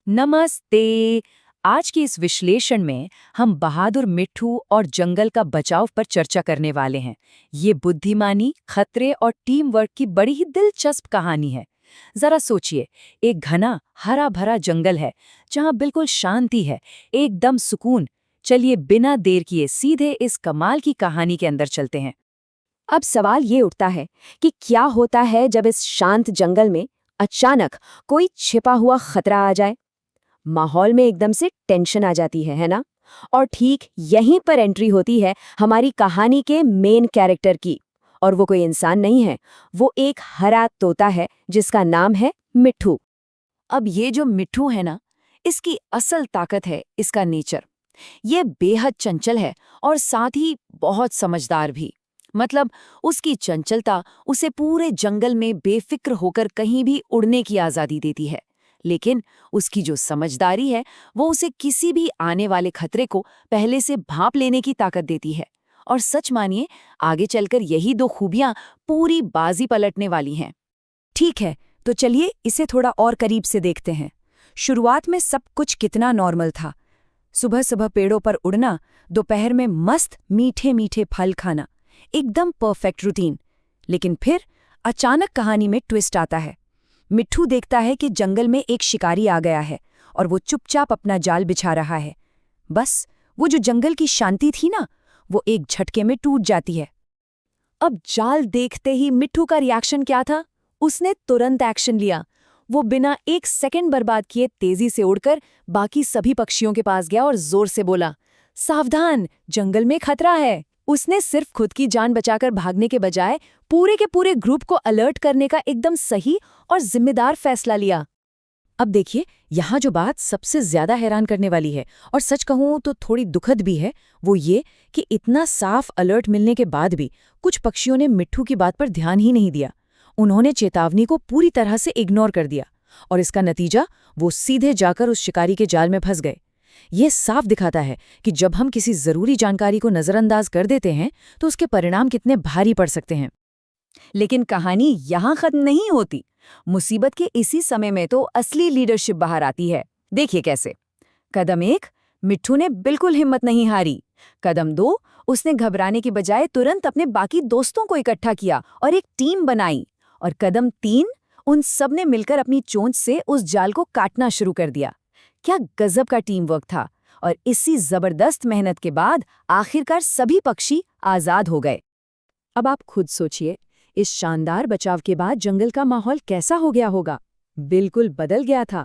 नमस्ते। आज के इस विश्लेषण में हम बहादुर मिट्ठू और जंगल का बचाव पर चर्चा करने वाले हैं। ये बुद्धिमानी, खतरे और टीम वर्क की बड़ी ही दिलचस्प कहानी है। जरा सोचिए, एक घना हरा भरा जंगल है जहां बिल्कुल शांति है, एकदम सुकून। चलिए बिना देर किए सीधे इस कमाल की कहानी के अंदर चलते हैं। अब सवाल ये उठता है कि क्या होता है जब इस शांत जंगल में अचानक कोई छिपा हुआ खतरा आ जाए। माहौल में एकदम से टेंशन आ जाती है ना। और ठीक यहीं पर एंट्री होती है हमारी कहानी के मेन कैरेक्टर की। और वो कोई इंसान नहीं है, वो एक हरा तोता है जिसका नाम है मिट्ठू। अब ये जो मिट्ठू है ना, इसकी असल ताकत है इसका नेचर। ये बेहद चंचल है और साथ ही बहुत समझदार भी। मतलब उसकी चंचलता उसे पूरे जंगल में बेफिक्र होकर कहीं भी उड़ने की आज़ादी देती है। लेकिन उसकी जो समझदारी है वो उसे किसी भी आने वाले खतरे को पहले से भांप लेने की ताकत देती है। और सच मानिए, आगे चलकर यही दो खूबियां पूरी बाजी पलटने वाली हैं। ठीक है, तो चलिए इसे थोड़ा और करीब से देखते हैं। शुरुआत में सब कुछ कितना नॉर्मल था। सुबह सुबह पेड़ों पर उड़ना, दोपहर में मस्त मीठे मीठे फल खाना, एकदम परफेक्ट रूटीन। लेकिन फिर अचानक कहानी में ट्विस्ट आता है। मिट्ठू देखता है कि जंगल में एक शिकारी आ गया है और वो चुपचाप अपना जाल बिछा रहा है। बस वो जो जंगल की शांति थी ना, वो एक झटके में टूट जाती है। अब जाल देखते ही मिट्ठू का रिएक्शन क्या था? उसने तुरंत एक्शन लिया। वो बिना एक सेकंड बर्बाद किए तेजी से उड़कर बाकी सभी पक्षियों के पास गया और जोर से बोला, सावधान, जंगल में खतरा है। उसने सिर्फ खुद की जान बचाकर भागने के बजाय पूरे के पूरे ग्रुप को अलर्ट करने का एकदम सही और जिम्मेदार फैसला लिया। अब देखिए, यहाँ जो बात सबसे ज्यादा हैरान करने वाली है और सच कहूँ तो थोड़ी दुखद भी है, वो ये कि इतना साफ अलर्ट मिलने के बाद भी कुछ पक्षियों ने मिट्ठू की बात पर ध्यान ही नहीं दिया। उन्होंने चेतावनी को पूरी तरह से इग्नोर कर दिया और इसका नतीजा, वो सीधे जाकर उस शिकारी के जाल में फंस गए। ये साफ दिखाता है कि जब हम किसी जरूरी जानकारी को नजरअंदाज कर देते हैं तो उसके परिणाम कितने भारी पड़ सकते हैं। लेकिन कहानी यहाँ खत्म नहीं होती। मुसीबत के इसी समय में तो असली लीडरशिप बाहर आती है। देखिए कैसे। कदम 1, मिट्ठू ने बिल्कुल हिम्मत नहीं हारी। कदम 2, उसने घबराने की बजाय तुरंत अपने बाकी दोस्तों को इकट्ठा किया और एक टीम बनाई। और कदम 3, उन सब ने मिलकर अपनी चोंच से उस जाल को काटना शुरू कर दिया। क्या गजब का टीम वर्क था। और इसी जबरदस्त मेहनत के बाद आखिरकार सभी पक्षी आजाद हो गए। अब आप खुद सोचिए, इस शानदार बचाव के बाद जंगल का माहौल कैसा हो गया होगा। बिल्कुल बदल गया था।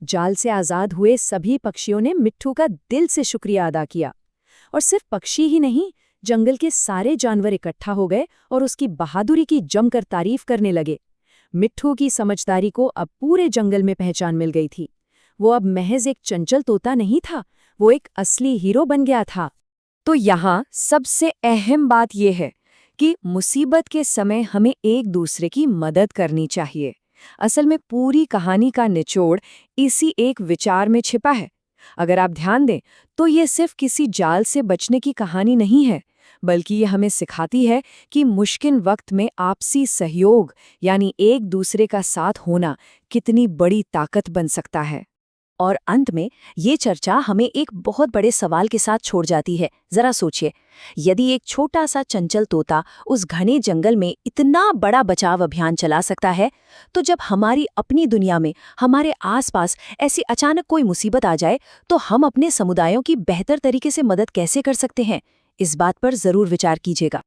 जाल से आजाद हुए सभी पक्षियों ने मिट्ठू का दिल से शुक्रिया अदा किया। और सिर्फ पक्षी ही नहीं, जंगल के सारे जानवर इकट्ठा हो गए और उसकी बहादुरी की जमकर तारीफ करने लगे। मिट्ठू की समझदारी को अब पूरे जंगल में पहचान मिल गई थी। वो अब महज एक चंचल तोता नहीं था, वो एक असली हीरो बन गया था। तो यहाँ सबसे अहम बात यह है कि मुसीबत के समय हमें एक दूसरे की मदद करनी चाहिए। असल में पूरी कहानी का निचोड़ इसी एक विचार में छिपा है। अगर आप ध्यान दें तो ये सिर्फ किसी जाल से बचने की कहानी नहीं है, बल्कि ये हमें सिखाती है कि मुश्किल वक्त में आपसी सहयोग यानी एक दूसरे का साथ होना कितनी बड़ी ताकत बन सकता है। और अंत में ये चर्चा हमें एक बहुत बड़े सवाल के साथ छोड़ जाती है। जरा सोचिए, यदि एक छोटा सा चंचल तोता उस घने जंगल में इतना बड़ा बचाव अभियान चला सकता है, तो जब हमारी अपनी दुनिया में हमारे आसपास ऐसी अचानक कोई मुसीबत आ जाए तो हम अपने समुदायों की बेहतर तरीके से मदद कैसे कर सकते हैं? इस बात पर जरूर विचार कीजिएगा।